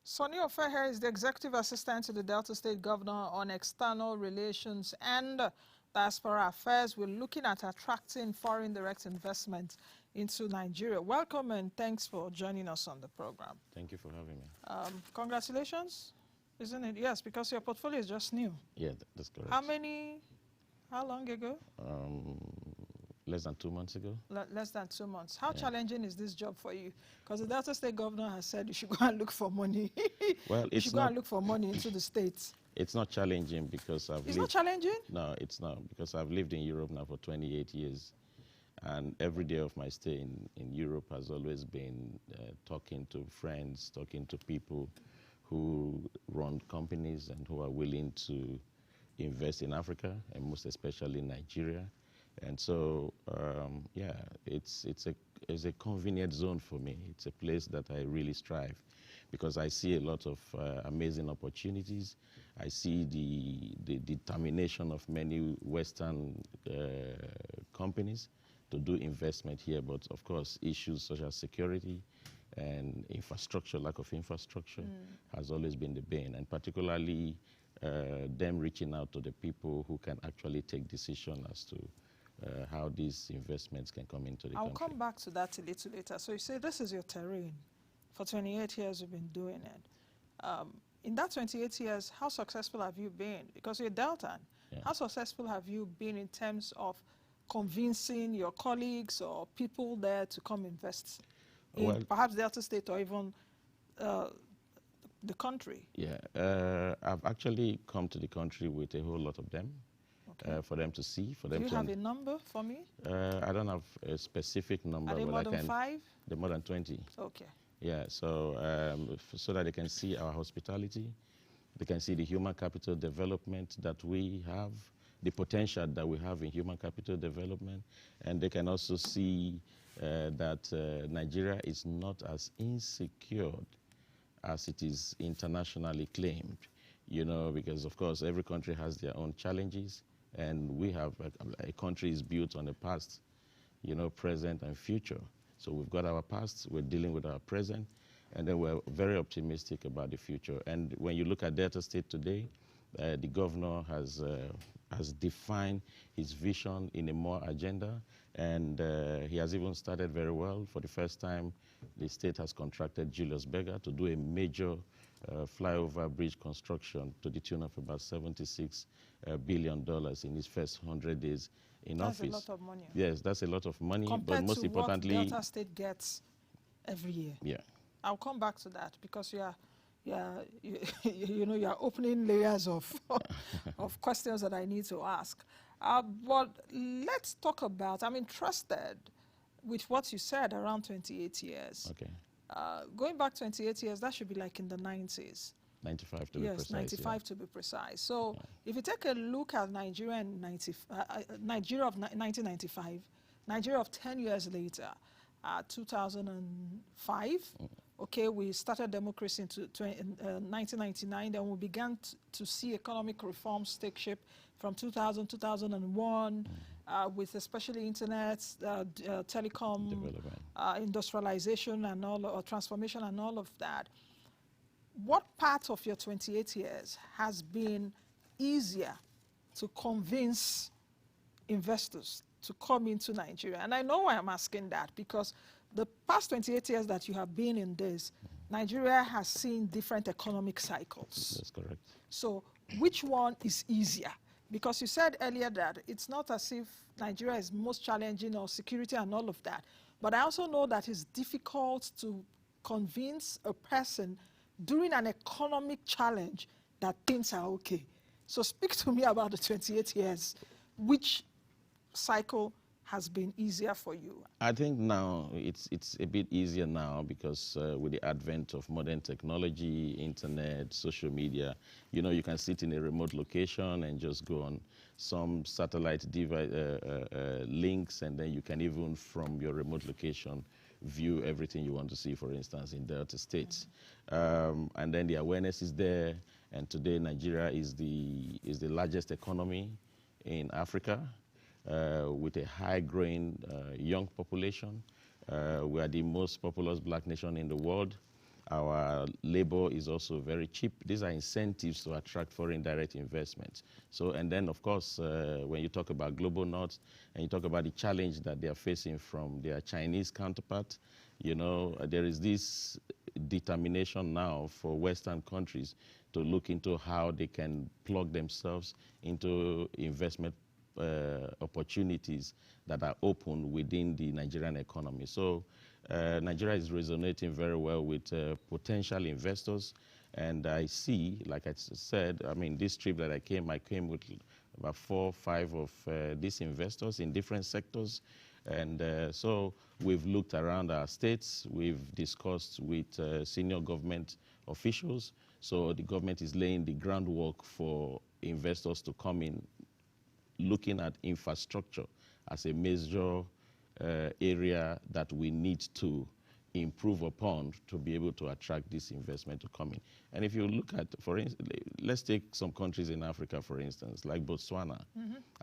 Sonny Ofehe is the Executive Assistant to the Delta State Governor on External Relations and Diaspora Affairs. We're looking at attracting foreign direct investment into Nigeria. Welcome and thanks for joining us on the program. Thank you for having me. Congratulations, isn't it? Yes, because your portfolio is just new. Yeah, that's correct. How long ago? Less than 2 months ago. Less than 2 months. How challenging is this job for you? Because the Delta State Governor has said you should go and look for money. Well, you should go and look for money into the states. It's not challenging because I've It's not challenging? No, it's not, because I've lived in Europe now for 28 years. And every day of my stay in Europe has always been talking to friends, talking to people who run companies and who are willing to invest in Africa, and most especially Nigeria. And so, yeah, it's a convenient zone for me. It's a place that I really strive, because I see a lot of amazing opportunities. I see the determination of many Western companies to do investment here, but of course, issues such as security and infrastructure, lack of infrastructure, has always been the bane, and particularly them reaching out to the people who can actually take decision as to how these investments can come into the country. I'll come back to that a little later. So you say this is your terrain. For 28 years you've been doing it. In that 28 years, how successful have you been? Because you're Deltan. Yeah. How successful have you been in terms of convincing your colleagues or people there to come invest in perhaps Delta State or even the country? Yeah, I've actually come to the country with a whole lot of them. Okay. For them to see, for them to... Do you have a number for me? I don't have a specific number. Are they more than 5? They're more than 20. Okay. Yeah, so so that they can see our hospitality, they can see the human capital development that we have, the potential that we have in human capital development, and they can also see that Nigeria is not as insecure as it is internationally claimed, you know, because of course every country has their own challenges, and we have a country is built on the past, you know, present and future. So we've got our past, we're dealing with our present, and then we're very optimistic about the future. And when you look at Delta State today, the governor has defined his vision in a more agenda, and he has even started very well. For the first time, the state has contracted Julius Berger to do a major flyover bridge construction to the tune of about $76 billion in his first 100 days in office. That's a lot of money. Yes, that's a lot of money. Compared but most to importantly, what Delta State gets every year. Yeah. I'll come back to that because you know, you're opening layers of of questions that I need to ask. But let's talk about, I'm interested with what you said around 28 years. Okay. Going back 28 years, that should be like in the 90s. 95 to be precise. Yes, 95 to be precise. So if you take a look at Nigeria in Nigeria of 1995, Nigeria of 10 years later, 2005, okay, we started democracy in 1999, then we began to see economic reforms take shape from 2000, 2001, with especially internet, telecom, industrialization and all, or transformation and all of that. What part of your 28 years has been easier to convince investors to come into Nigeria? And I know why I'm asking that, because the past 28 years that you have been in this, Nigeria has seen different economic cycles. That's correct. So which one is easier? Because you said earlier that it's not as if Nigeria is most challenging or security and all of that. But I also know that it's difficult to convince a person during an economic challenge that things are okay. So speak to me about the 28 years. Which cycle has been easier for you? I think now it's a bit easier now because with the advent of modern technology, internet, social media, you know, you can sit in a remote location and just go on some satellite device, links, and then you can even from your remote location view everything you want to see, for instance, in Delta States. And then the awareness is there, and today Nigeria is the largest economy in Africa. With a high-growing young population. We are the most populous black nation in the world. Our labor is also very cheap. These are incentives to attract foreign direct investment. So, and then of course, when you talk about global north and you talk about the challenge that they are facing from their Chinese counterpart, you know, there is this determination now for Western countries to look into how they can plug themselves into investment opportunities that are open within the Nigerian economy. So Nigeria is resonating very well with potential investors. And I see, like I said, I mean, this trip that I came with about 4 or 5 of these investors in different sectors. And so we've looked around our states, we've discussed with senior government officials. So the government is laying the groundwork for investors to come in, looking at infrastructure as a major area that we need to improve upon to be able to attract this investment to come in. And if you look at, for instance, let's take some countries in Africa, for instance, like Botswana.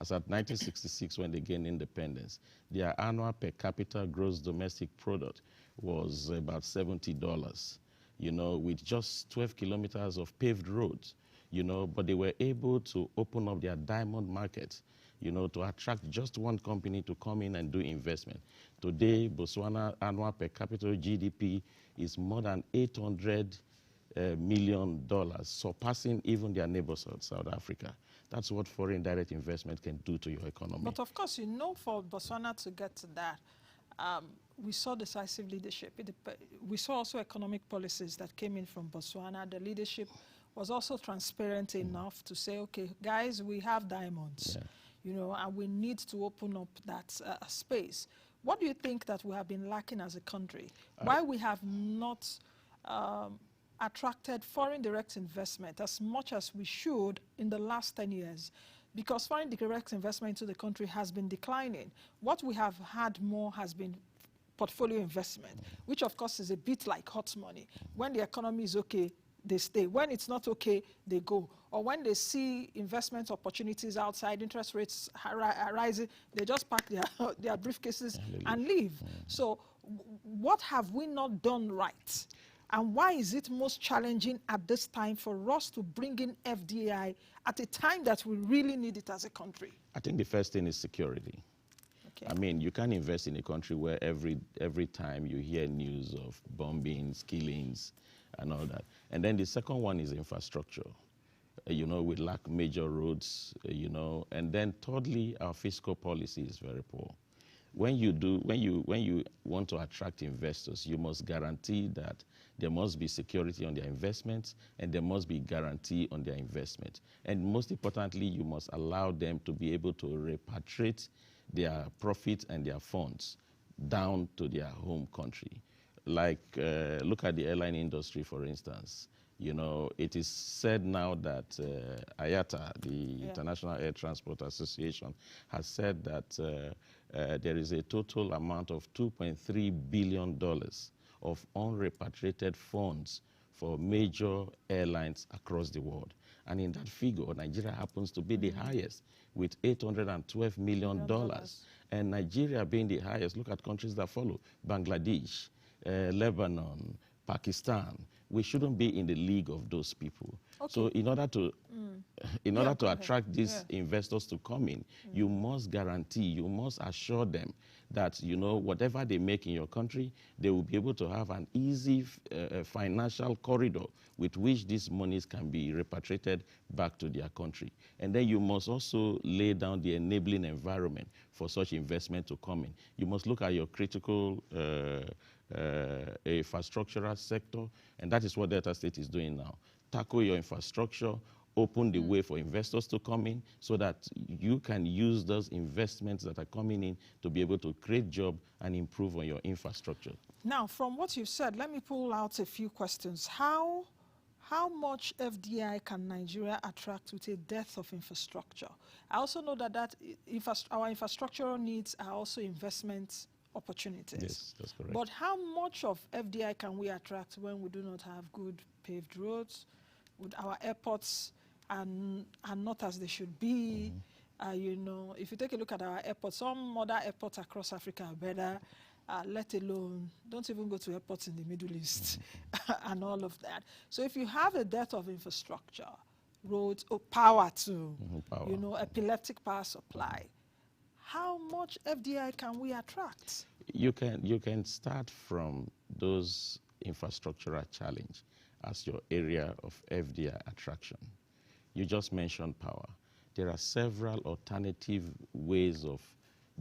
As at 1966, when they gained independence, their annual per capita gross domestic product was about $70, you know, with just 12 kilometers of paved roads, you know, but they were able to open up their diamond market, you know, to attract just one company to come in and do investment. Today, Botswana annual per capita GDP is more than $800 million, surpassing even their neighbors of South Africa. That's what foreign direct investment can do to your economy. But of course, you know, for Botswana to get to that, we saw decisive leadership. We saw also economic policies that came in from Botswana. The leadership was also transparent enough to say, okay, guys, we have diamonds, you know, and we need to open up that space. What do you think that we have been lacking as a country? Why we have not attracted foreign direct investment as much as we should in the last 10 years? Because foreign direct investment into the country has been declining. What we have had more has been portfolio investment, which of course is a bit like hot money. When the economy is okay, they stay. When it's not okay, they go. Or when they see investment opportunities outside, interest rates are rising, they just pack their briefcases and leave. So what have we not done right? And why is it most challenging at this time for us to bring in FDI at a time that we really need it as a country? I think the first thing is security. Okay. I mean, you can't invest in a country where every time you hear news of bombings, killings, and all that. And then the second one is infrastructure. You know, we lack major roads, you know. And then thirdly, our fiscal policy is very poor. When you want to attract investors, you must guarantee that there must be security on their investments and there must be guarantee on their investment. And most importantly, you must allow them to be able to repatriate their profits and their funds down to their home country. Like, look at the airline industry, for instance. You know, it is said now that IATA, the International Air Transport Association, has said that there is a total amount of $2.3 billion of unrepatriated funds for major airlines across the world. And in that figure, Nigeria happens to be the highest with $812 million. And Nigeria being the highest, look at countries that follow: Bangladesh, Lebanon, Pakistan. We shouldn't be in the league of those people. Okay. So in order to attract these investors to come in, you must guarantee, you must assure them that, you know, whatever they make in your country, they will be able to have an easy financial corridor with which these monies can be repatriated back to their country. And then you must also lay down the enabling environment for such investment to come in. You must look at your critical infrastructural sector, and that is what Delta State is doing now. Tackle your infrastructure, open the way for investors to come in so that you can use those investments that are coming in to be able to create jobs and improve on your infrastructure. Now, from what you've said, let me pull out a few questions. How much FDI can Nigeria attract with a dearth of infrastructure? I also know that our infrastructural needs are also investment opportunities. Yes, that's correct. But how much of FDI can we attract when we do not have good paved roads, with our airports and not as they should be? You know, if you take a look at our airports, some other airports across Africa are better. let alone, don't even go to airports in the Middle East and all of that. So if you have a dearth of infrastructure, roads, or power too, Power. you know, epileptic power supply, how much FDI can we attract? You can start from those infrastructural challenge as your area of FDI attraction. You just mentioned power. There are several alternative ways of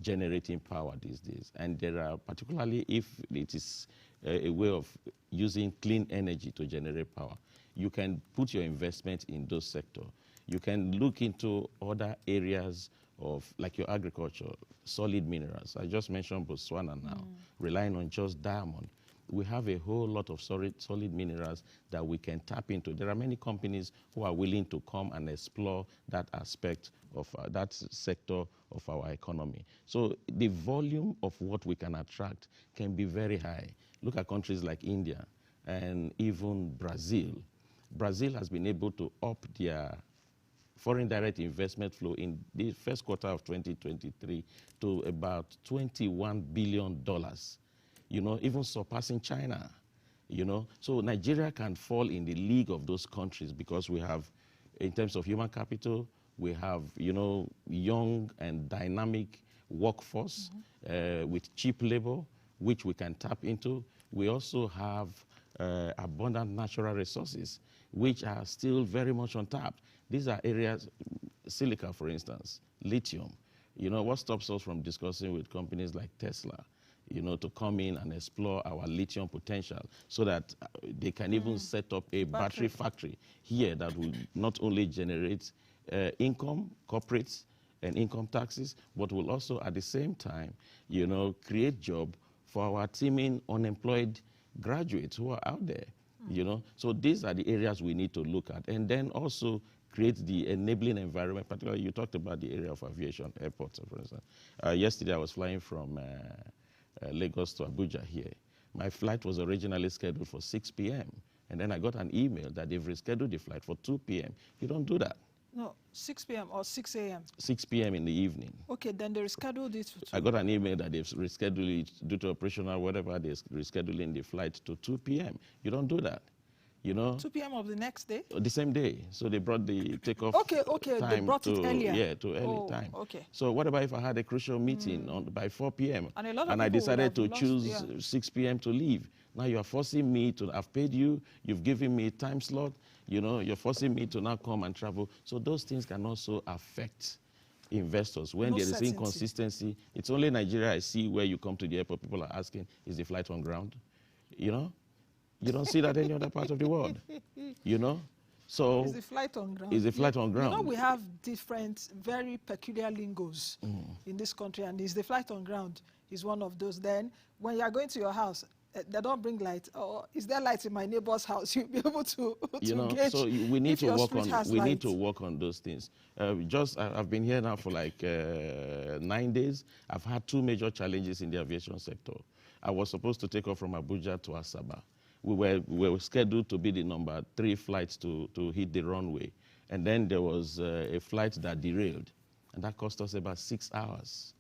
generating power these days, and there are, particularly if it is a way of using clean energy to generate power, you can put your investment in those sectors. You can look into other areas of, like your agriculture, solid minerals. I just mentioned Botswana now, relying on just diamond. We have a whole lot of solid minerals that we can tap into. There are many companies who are willing to come and explore that aspect of that sector of our economy. So the volume of what we can attract can be very high. Look at countries like India and even Brazil. Brazil has been able to up their foreign direct investment flow in the first quarter of 2023 to about $21 billion. You know, even surpassing China, you know. So Nigeria can fall in the league of those countries because we have, in terms of human capital, we have, you know, young and dynamic workforce with cheap labor, which we can tap into. We also have abundant natural resources, which are still very much untapped. These are areas, silica, for instance, lithium. You know, what stops us from discussing with companies like Tesla, you know, to come in and explore our lithium potential so that they can even set up a battery factory here that will not only generate income, corporates, and income taxes, but will also at the same time, you know, create job for our teeming unemployed graduates who are out there, you know. So these are the areas we need to look at. And then also create the enabling environment, particularly you talked about the area of aviation, airports, for instance. Yesterday I was flying from Lagos to Abuja here. My flight was originally scheduled for 6 p.m. And then I got an email that they've rescheduled the flight for 2 p.m. You don't do that. No, 6 p.m. or 6 a.m.? 6 p.m. in the evening. Okay, then they rescheduled it for 2. I got an email that they've rescheduled it due to operational whatever, they're rescheduling the flight to 2 p.m. You don't do that. You know, 2 p.m. of the next day? The same day. So they brought the takeoff okay, time they brought it earlier. Yeah, to early time. Okay. So what about if I had a crucial meeting by 4 p.m. and I decided to choose 6 p.m. to leave? Now you're forcing me to, I've paid you, you've given me a time slot, you know, you're forcing me to now come and travel. So those things can also affect investors. When there is inconsistency, it's only Nigeria I see where you come to the airport, people are asking, is the flight on ground? You know? You don't see that any other part of the world, you know? So is the flight on ground? Is the flight on ground? You know, we have different, very peculiar lingos in this country, and is the flight on ground is one of those. Then, when you are going to your house, they don't bring light. Or is there light in my neighbor's house? You'll be able to gauge. So we need to work on. We need to work on those things. I've been here now for like 9 days. I've had 2 major challenges in the aviation sector. I was supposed to take off from Abuja to Asaba. We were scheduled to be the number 3 flights to hit the runway. And then there was a flight that derailed. And that cost us about 6 hours.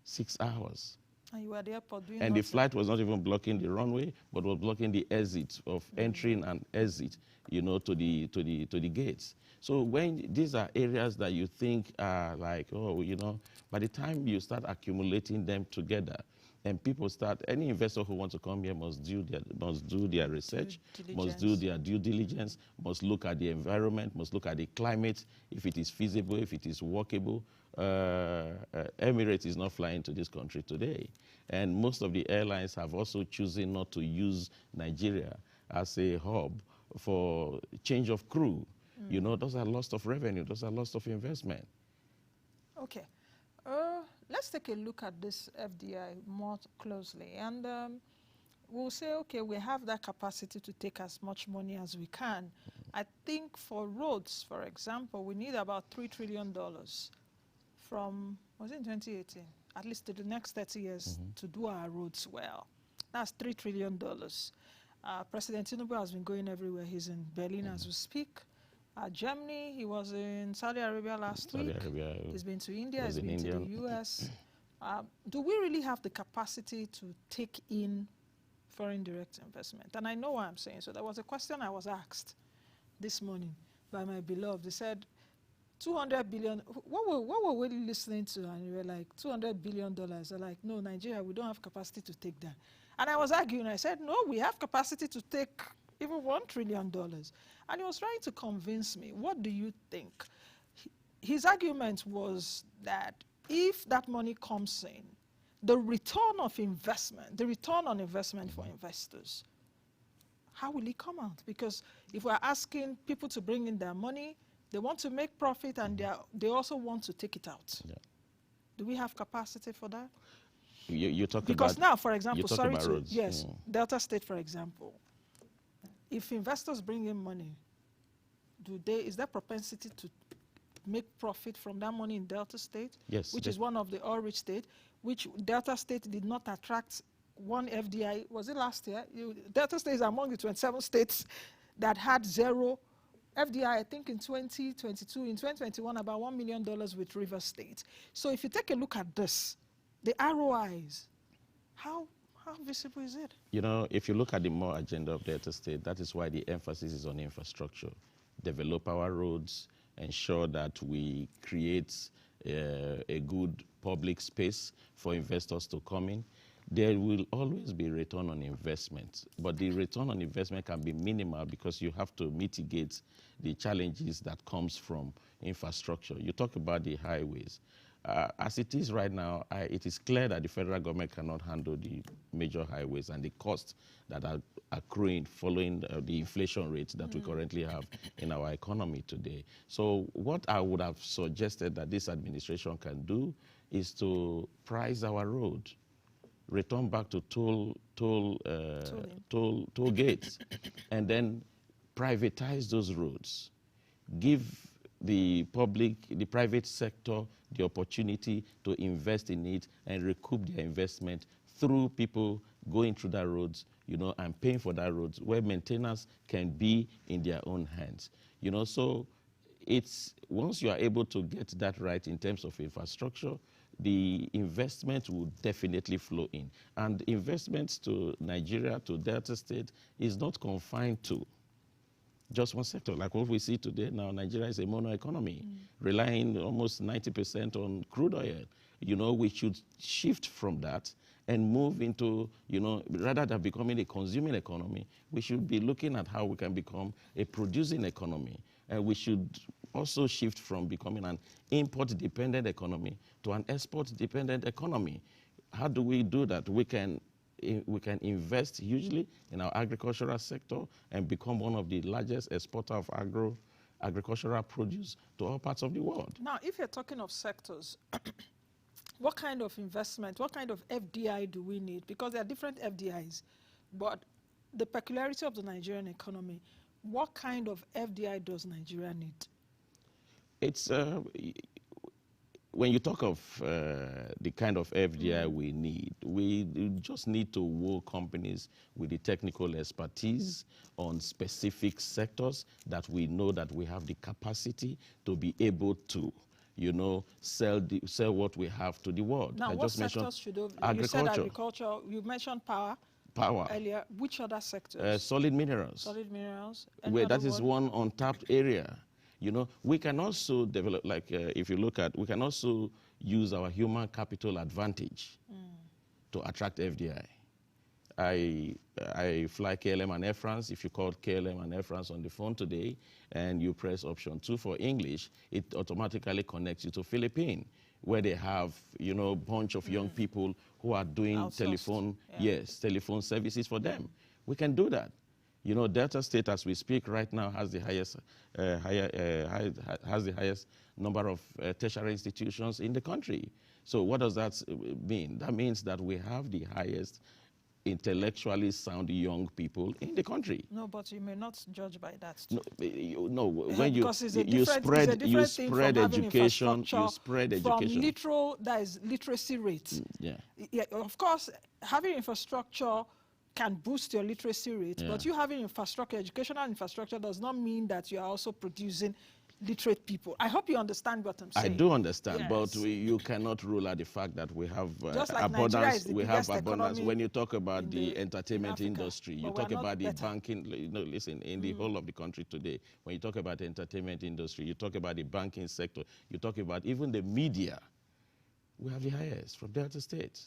6 hours. And you were at the airport doing And the flight was not even blocking the runway, but was blocking the exit of entering and exit, you know, to the gates. So when these are areas that you think are like, oh, you know, by the time you start accumulating them together, and people start, any investor who wants to come here must do their research, must do their due diligence, must look at the environment, must look at the climate, if it is feasible, if it is workable. Emirates is not flying to this country today. And most of the airlines have also chosen not to use Nigeria as a hub for change of crew. You know, those are loss of revenue, those are loss of investment. Okay. Let's take a look at this FDI more closely. And we'll say, okay, we have that capacity to take as much money as we can. I think for roads, for example, we need about $3 trillion from, was it in 2018? At least to the next 30 years to do our roads well. That's $3 trillion. President Tinubu has been going everywhere. He's in Berlin as we speak. Germany, he was in Saudi Arabia last week. He's been to India, he's been to the US. Do we really have the capacity to take in foreign direct investment? And I know what I'm saying. So there was a question I was asked this morning by my beloved. They said, 200 billion, what were we listening to? And we were like, $200 billion. They're like, no, Nigeria, we don't have capacity to take that. And I was arguing. I said, no, we have capacity to take even $1 trillion. And he was trying to convince me. What do you think? His argument was that if that money comes in, the return of investment, the return on investment for investors, how will it come out? Because if we're asking people to bring in their money, they want to make profit, and they also want to take it out. Yeah. Do we have capacity for that? You talk because about, now, for example, sorry to roads. Yes, Delta State, for example, if investors bring in money, is there propensity to make profit from that money in Delta State? Yes. Which is one of the oil-rich states, which Delta State did not attract one FDI. Was it last year? Delta State is among the 27 states that had zero FDI, I think in 2022, in 2021, about $1 million with River State. So if you take a look at this, the ROIs, how visible is it? You know, if you look at the more agenda of Delta State, that is why the emphasis is on infrastructure. Develop our roads, ensure that we create a good public space for investors to come in. There will always be return on investment, but the return on investment can be minimal because you have to mitigate the challenges that comes from infrastructure. You talk about the highways. As it is right now, it is clear that the federal government cannot handle the major highways and the costs that are accruing following the inflation rates that we currently have in our economy today. So what I would have suggested that this administration can do is to price our road, return back to toll gates, and then privatize those roads. Give the public, the private sector, the opportunity to invest in it and recoup their investment through people going through that roads, you know, and paying for that roads, where maintenance can be in their own hands. You know, so it's, once you are able to get that right in terms of infrastructure, the investment will definitely flow in. And investments to Nigeria, to Delta State, is not confined to just one sector. Like what we see today now, Nigeria is a mono economy, relying almost 90% on crude oil. You know, we should shift from that and move into, you know, rather than becoming a consuming economy, we should be looking at how we can become a producing economy. And we should also shift from becoming an import-dependent economy to an export-dependent economy. How do we do that? We can invest hugely in our agricultural sector and become one of the largest exporter of agricultural produce to all parts of the world. Now, if you're talking of sectors, what kind of investment, what kind of FDI do we need? Because there are different FDIs, but the peculiarity of the Nigerian economy, what kind of FDI does Nigeria need? It's, when you talk of the kind of FDI we need, we just need to work companies with the technical expertise on specific sectors that we know that we have the capacity to be able to, you know, sell what we have to the world. Now, what sectors should have? You said agriculture, you mentioned power earlier. Which other sectors? Solid minerals. Solid minerals. Where that is one untapped area. You know, we can also develop, like if you look at, we can also use our human capital advantage to attract FDI. I fly KLM and Air France. If you call KLM and Air France on the phone today and you press option 2 for English, it automatically connects you to Philippines, where they have, you know, a bunch of young people who are doing telephone services for them. We can do that. You know, Delta State, as we speak right now, has the highest number of tertiary institutions in the country. So what does that mean? That means that we have the highest intellectually sound young people in the country. No, but you may not judge by that. No, when you spread education, from literal, that is literacy rate. Yeah, of course, having infrastructure can boost your literacy rate, but you having infrastructure, educational infrastructure, does not mean that you are also producing literate people. I hope you understand what I'm saying. I do understand, Yes. but you cannot rule out the fact that we have Just like Nigeria abundance. is the We have biggest abundance. economy When you talk about in the entertainment Africa, industry, you but we are talk not about the better. banking. Listen, in the whole of the country today, when you talk about the entertainment industry, you talk about the banking sector, you talk about even the media, we have the highest from Delta State.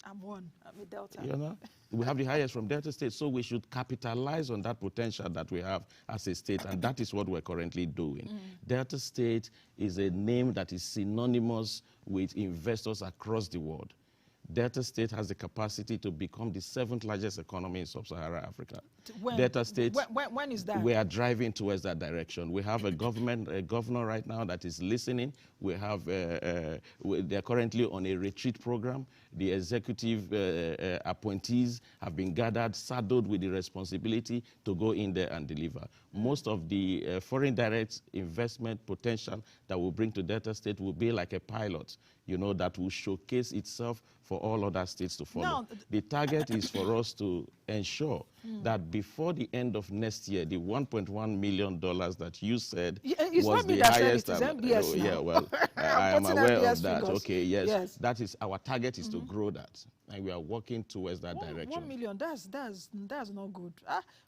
I'm one. I'm a Delta. You know, we have the highest from Delta State, so we should capitalize on that potential that we have as a state, and that is what we're currently doing. Delta State is a name that is synonymous with investors across the world. Delta State has the capacity to become the 7th largest economy in sub-Saharan Africa. When? Delta State, when is that? we are driving towards that direction. We have a governor right now that is listening. We have, they're currently on a retreat program. The executive appointees have been gathered, saddled with the responsibility to go in there and deliver. Most of the foreign direct investment potential that will bring to Delta State will be like a pilot, you know, that will showcase itself for all other states to follow. Now, the target is for us to ensure that before the end of next year, the $1.1 million that you said it's was not me the that highest. Said it, it's MBS now. Yeah, well, I am putting aware MBS of that. figures. Okay, yes. Yes. That is our target, is to grow that, and we are working towards that direction. 1 million, that's not good.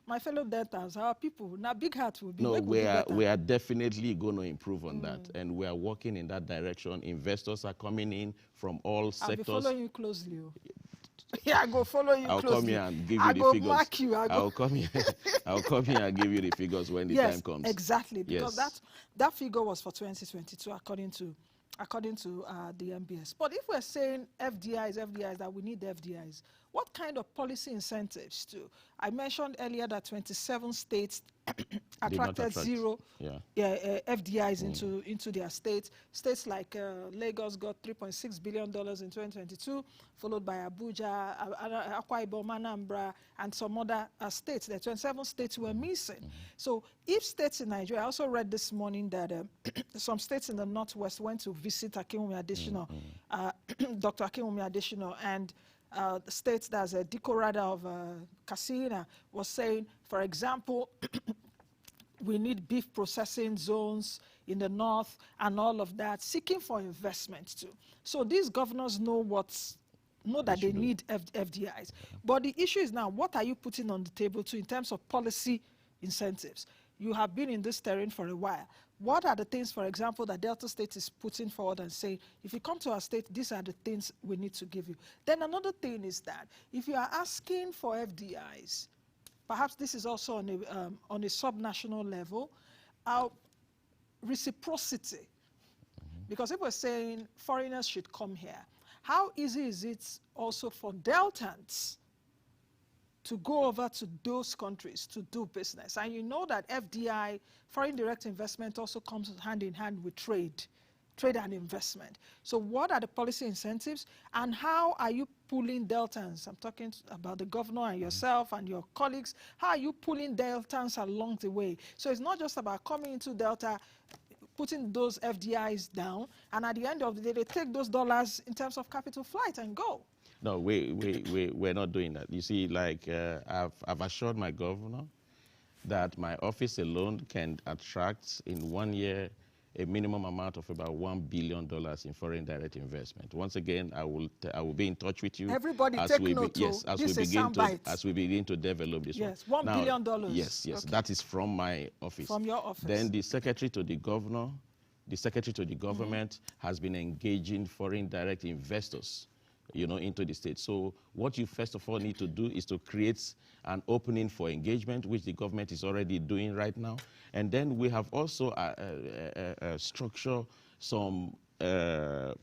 My fellow Deltans, our people, now big heart will be. No, Make we are definitely going to improve on that, and we are working in that direction. Investors are coming in from all sectors. I'll be following you closely. Yeah, I go follow you I'll closely. come here and give you I the go figures. mark you. I'll come here. I'll come here and give you the figures when the yes, time comes. Exactly, because yes. that figure was for 2022, according to the MBS. But if we're saying FDIs, that we need FDIs, what kind of policy incentives too? I mentioned earlier that 27 states attracted zero FDIs into their states. States like Lagos got $3.6 billion in 2022, followed by Abuja, Akwa Ibom, Anambra, and some other states. The 27 states were missing. So if states in Nigeria, I also read this morning that some states in the Northwest went to visit Akinwumi Adesina, Dr. Akinwumi Adesina, and the states that's a Dikorada of Katsina was saying, for example, we need beef processing zones in the north and all of that, seeking for investment too. So these governors know that they need FDIs. But the issue is now, what are you putting on the table too in terms of policy incentives? You have been in this terrain for a while. What are the things, for example, that Delta State is putting forward and saying, if you come to our state, these are the things we need to give you? Then another thing is that if you are asking for FDIs, perhaps this is also on a subnational level, reciprocity. Because if we're saying foreigners should come here, how easy is it also for Deltans to go over to those countries to do business? And you know that FDI, foreign direct investment, also comes hand in hand with trade and investment. So what are the policy incentives, and how are you pulling Deltans? I'm talking about the governor and yourself and your colleagues. How are you pulling Deltans along the way? So it's not just about coming into Delta, putting those FDIs down, and at the end of the day, they take those dollars in terms of capital flight and go. No, we're not doing that. You see, like I've assured my governor that my office alone can attract in 1 year a minimum amount of about $1 billion in foreign direct investment. Once again, I will be in touch with you. Everybody as take we note. Yes, as we begin to develop this. Yes, one. $1 billion. Yes, okay. That is from my office. From your office. Then the secretary to the governor, the secretary to the government has been engaging foreign direct investors, you know, into the state. So what you first of all need to do is to create an opening for engagement, which the government is already doing right now. And then we have also structured some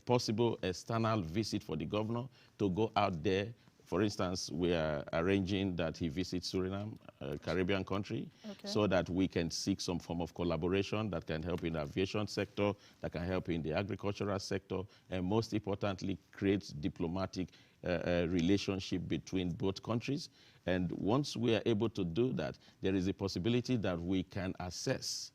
possible external visit for the governor to go out there. For instance, we are arranging that he visits Suriname, a Caribbean country, so that we can seek some form of collaboration that can help in the aviation sector, that can help in the agricultural sector, and most importantly, create diplomatic relationship between both countries. And once we are able to do that, there is a possibility that we can assess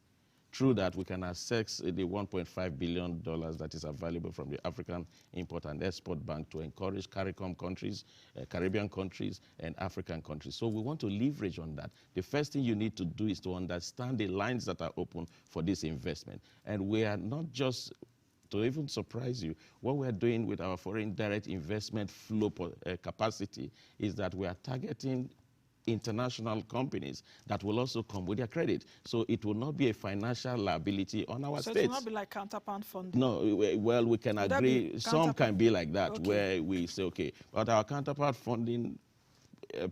Through that, we can access the $1.5 billion that is available from the African Import and Export Bank to encourage CARICOM countries, Caribbean countries, and African countries. So we want to leverage on that. The first thing you need to do is to understand the lines that are open for this investment. And we are not just, to even surprise you, what we're doing with our foreign direct investment flow capacity is that we are targeting international companies that will also come with their credit. So it will not be a financial liability on our So states. it will not be like counterpart funding? No, well, we can agree. Some can be like that, where we say, okay, but our counterpart funding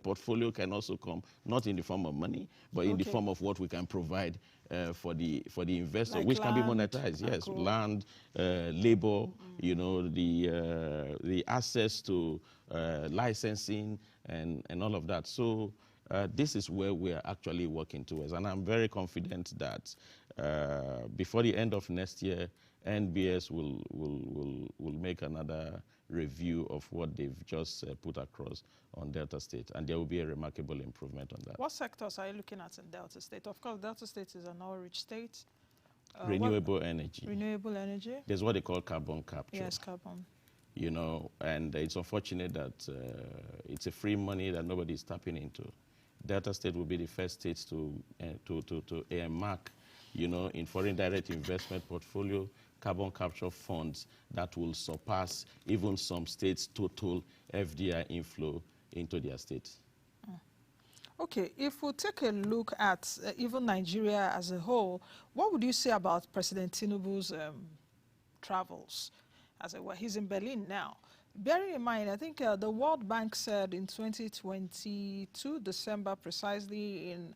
portfolio can also come, not in the form of money, but in the form of what we can provide for the investor, like which can be monetized. Yes, land, labor, you know, the access to licensing and all of that. So this is where we are actually working towards, and I'm very confident that before the end of next year, NBS will make another review of what they've just put across on Delta State, and there will be a remarkable improvement on that. What sectors are you looking at in Delta State? Of course, Delta State is an oil-rich state. Renewable energy. Renewable energy. There's what they call carbon capture. Yes, carbon. You know, and it's unfortunate that it's a free money that nobody is tapping into. Delta State will be the first state to earmark, you know, in foreign direct investment portfolio, carbon capture funds that will surpass even some states' total FDI inflow into their states. Okay, if we take a look at even Nigeria as a whole, what would you say about President Tinubu's travels? As it were, he's in Berlin now. Bearing in mind, I think the World Bank said in 2022, December precisely, in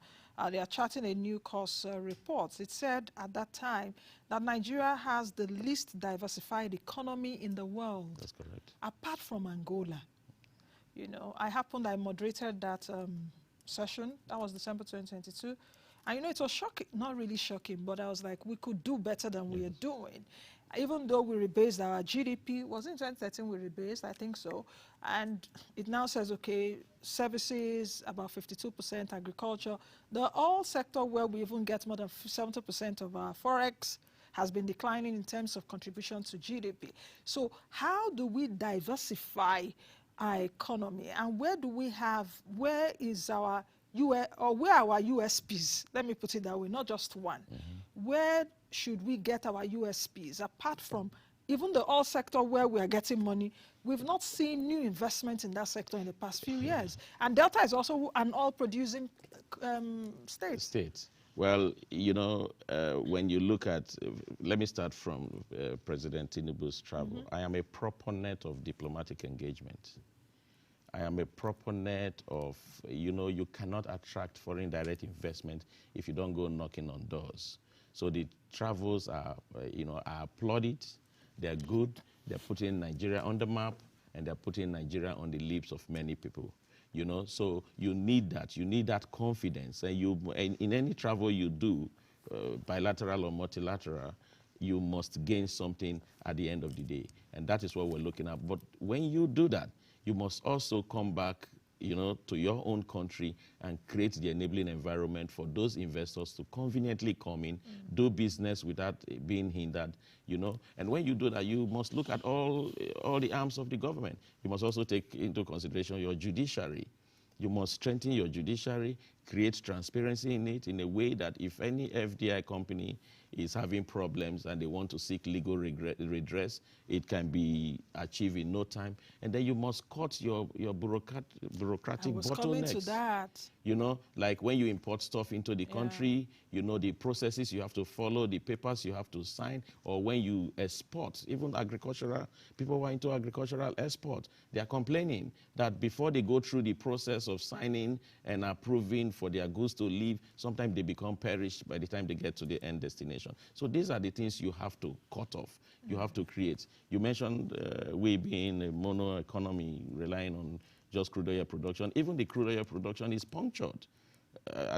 they are charting a new course report. It said at that time that Nigeria has the least diversified economy in the world. That's correct. Apart from Angola. You know, I moderated that session. That was December 2022. And you know, it was shocking, not really shocking, but I was like, we could do better than we are doing. Even though we rebased our GDP, was it in 2013 we rebased? I think so. And it now says, okay, services, about 52%, agriculture. The oil sector where we even get more than 70% of our forex has been declining in terms of contribution to GDP. So how do we diversify our economy? And where is our where are our USPs? Let me put it that way, not just one. Where should we get our USPs? Apart from even the oil sector where we are getting money, we've not seen new investment in that sector in the past few years. And Delta is also an oil-producing state. Well, you know, when you look at, let me start from President Tinubu's travel. I am a proponent of diplomatic engagement. I am a proponent of, you know, you cannot attract foreign direct investment if you don't go knocking on doors. So the travels are, you know, are applauded. They're good. They're putting Nigeria on the map, and they're putting Nigeria on the lips of many people. You know, so you need that. You need that confidence. And in any travel you do, bilateral or multilateral, you must gain something at the end of the day. And that is what we're looking at. But when you do that, you must also come back, you know, to your own country and create the enabling environment for those investors to conveniently come in, do business without being hindered, you know. And when you do that, you must look at all the arms of the government. You must also take into consideration your judiciary. You must strengthen your judiciary, create transparency in it in a way that if any FDI company is having problems and they want to seek legal redress, it can be achieved in no time. And then you must cut your bureaucratic bottlenecks. I was coming to that. You know, like when you import stuff into the country, you know, the processes you have to follow, the papers you have to sign, or when you export, even agricultural, people who are into agricultural export, they are complaining that before they go through the process of signing and approving for their goods to leave, sometimes they become perished by the time they get to the end destination. So these are the things you have to cut off. You have to create. You mentioned we being a mono economy, relying on just crude oil production. Even the crude oil production is punctured.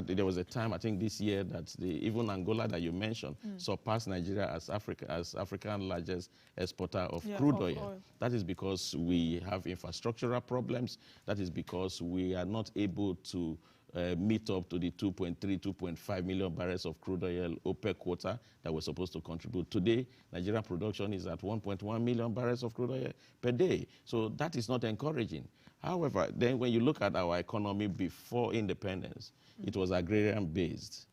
There was a time, I think this year, that even Angola that you mentioned surpassed Nigeria as Africa's largest exporter of crude oil. That is because we have infrastructural problems. That is because we are not able to meet up to the 2.3, 2.5 million barrels of crude oil OPEC quota that we're supposed to contribute. Today, Nigerian production is at 1.1 million barrels of crude oil per day. So that is not encouraging. However, then when you look at our economy before independence, it was agrarian-based.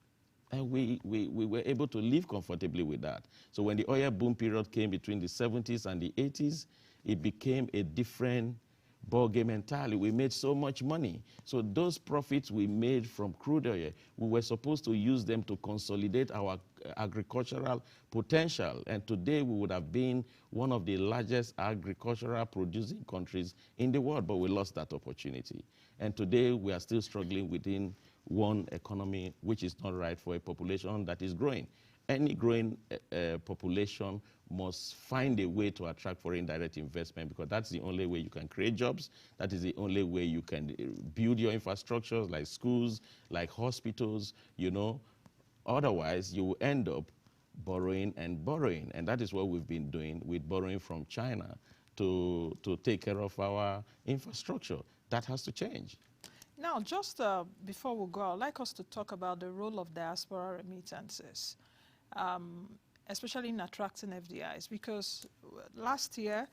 And we were able to live comfortably with that. So when the oil boom period came between the 70s and the 80s, it became a different ballgame entirely. We made so much money. So those profits we made from crude oil, we were supposed to use them to consolidate our agricultural potential. And today we would have been one of the largest agricultural producing countries in the world, but we lost that opportunity. And today we are still struggling within one economy, which is not right for a population that is growing. Any growing population must find a way to attract foreign direct investment, because that's the only way you can create jobs. That is the only way you can build your infrastructures like schools, like hospitals, you know. Otherwise, you will end up borrowing and borrowing. And that is what we've been doing with borrowing from China to take care of our infrastructure. That has to change. Now, just before we go, I'd like us to talk about the role of diaspora remittances, especially in attracting FDIs, because last year,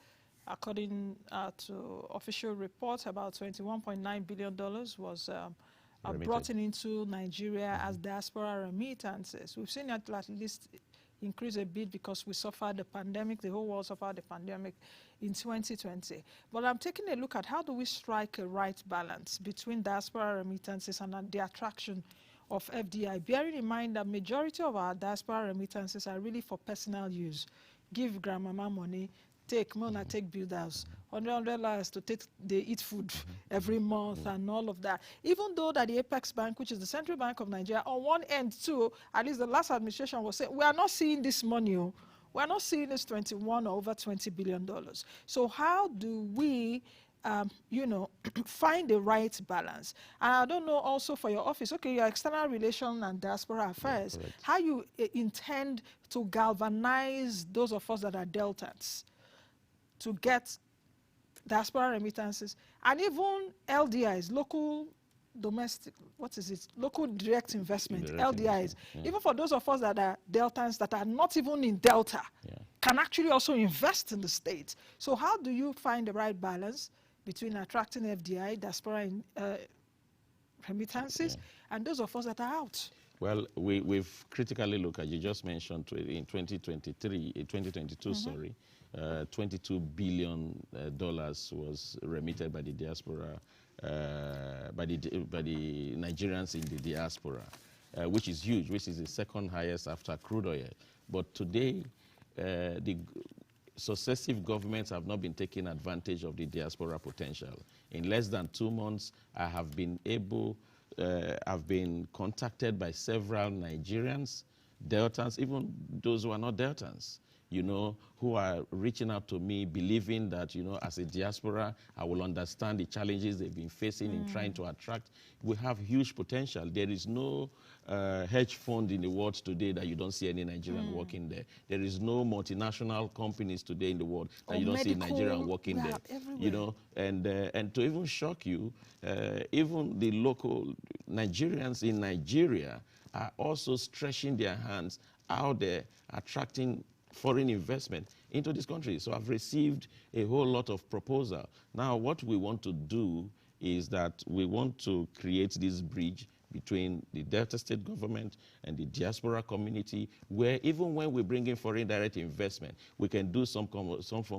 according to official reports, about $21.9 billion was brought into Nigeria as diaspora remittances. We've seen it at least increase a bit because we suffered the pandemic, the whole world suffered the pandemic in 2020. But I'm taking a look at how do we strike a right balance between diaspora remittances and the attraction of FDI, bearing in mind that majority of our diaspora remittances are really for personal use. Give grandmama money, take Mona, take build house, $100 to take, they eat food every month and all of that. Even though that the Apex Bank, which is the Central Bank of Nigeria, on one end too, at least the last administration was saying, we are not seeing this money. We're not seeing this 21 or over $20 billion. So how do we, you know, find the right balance? And I don't know also for your office, okay, your external relation and diaspora affairs, how you intend to galvanize those of us that are deltas to get diaspora remittances, and even LDIs, local domestic, what is it? Local direct investment, LDIs. Even for those of us that are deltans that are not even in Delta, can actually also invest in the state. So how do you find the right balance between attracting FDI, diaspora remittances, and those of us that are out? Well, we've critically looked at, you just mentioned in 2022, sorry, $22 billion was remitted by the diaspora, by the Nigerians in the diaspora, which is huge, which is the second highest after crude oil. But today, the successive governments have not been taking advantage of the diaspora potential. In less than 2 months, I have been able, I've been contacted by several Nigerians, Deltans, even those who are not Deltans, you know, who are reaching out to me, believing that, you know, as a diaspora, I will understand the challenges they've been facing in trying to attract. We have huge potential. There is no hedge fund in the world today that you don't see any Nigerian working there. There is no multinational companies today in the world that you don't see Nigerian working there. Everywhere. You know, and to even shock you, even the local Nigerians in Nigeria are also stretching their hands out there, attracting foreign investment into this country. So I've received a whole lot of proposal. Now, what we want to do is that we want to create this bridge between the Delta State government and the diaspora community, where even when we bring in foreign direct investment, we can do some form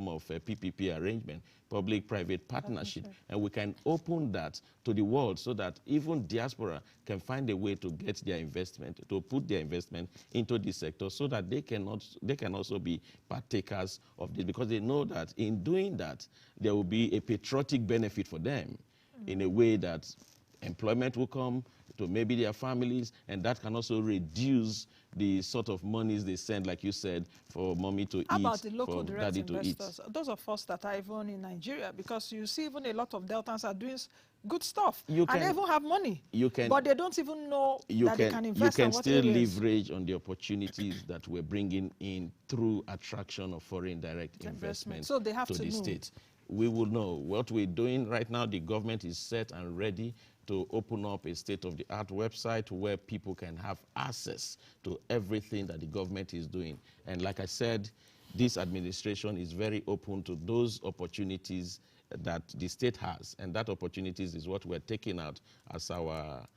of a PPP arrangement, public-private partnership, and we can open that to the world so that even diaspora can find a way to get their investment, to put their investment into this sector so that they can also be partakers of this, because they know that in doing that, there will be a patriotic benefit for them in a way that employment will come to maybe their families, and that can also reduce the sort of monies they send, like you said, for mommy to eat, about the local for daddy to eat. Those of us that are even in Nigeria, because you see even a lot of Deltans are doing good stuff, and they even have money, but they don't even know that they can invest. You can still leverage on the opportunities that we're bringing in through attraction of foreign direct investment so they have to the state. We will know what we're doing right now. The government is set and ready to open up a state-of-the-art website where people can have access to everything that the government is doing. And like I said, this administration is very open to those opportunities that the state has, and that opportunities is what we're taking out as our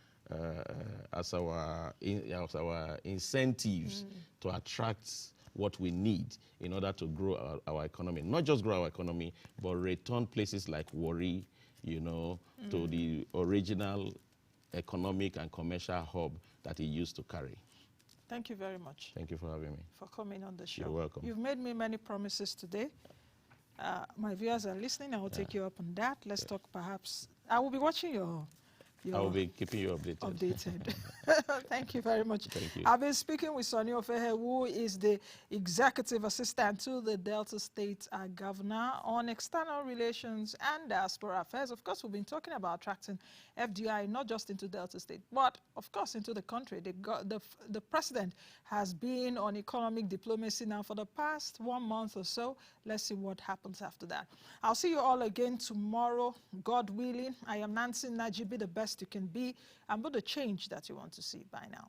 incentives to attract what we need in order to grow our economy. Not just grow our economy, but return places like Warri, you know, to the original economic and commercial hub that it used to carry. Thank you very much. Thank you for having me. For coming on the show. You're welcome. You've made me many promises today. My viewers are listening. I will take you up on that. Let's talk perhaps. I will be watching your I will be keeping you updated. Thank you very much. Thank you. I've been speaking with Sonny Ofehe, who is the Executive Assistant to the Delta State Governor on External Relations and Diaspora Affairs. Of course, we've been talking about attracting FDI, not just into Delta State, but of course into the country. The president has been on economic diplomacy now for the past 1 month or so. Let's see what happens after that. I'll see you all again tomorrow, God willing. I am Nancy Najibi, the best you can be, and be the change that you want to see. Bye now.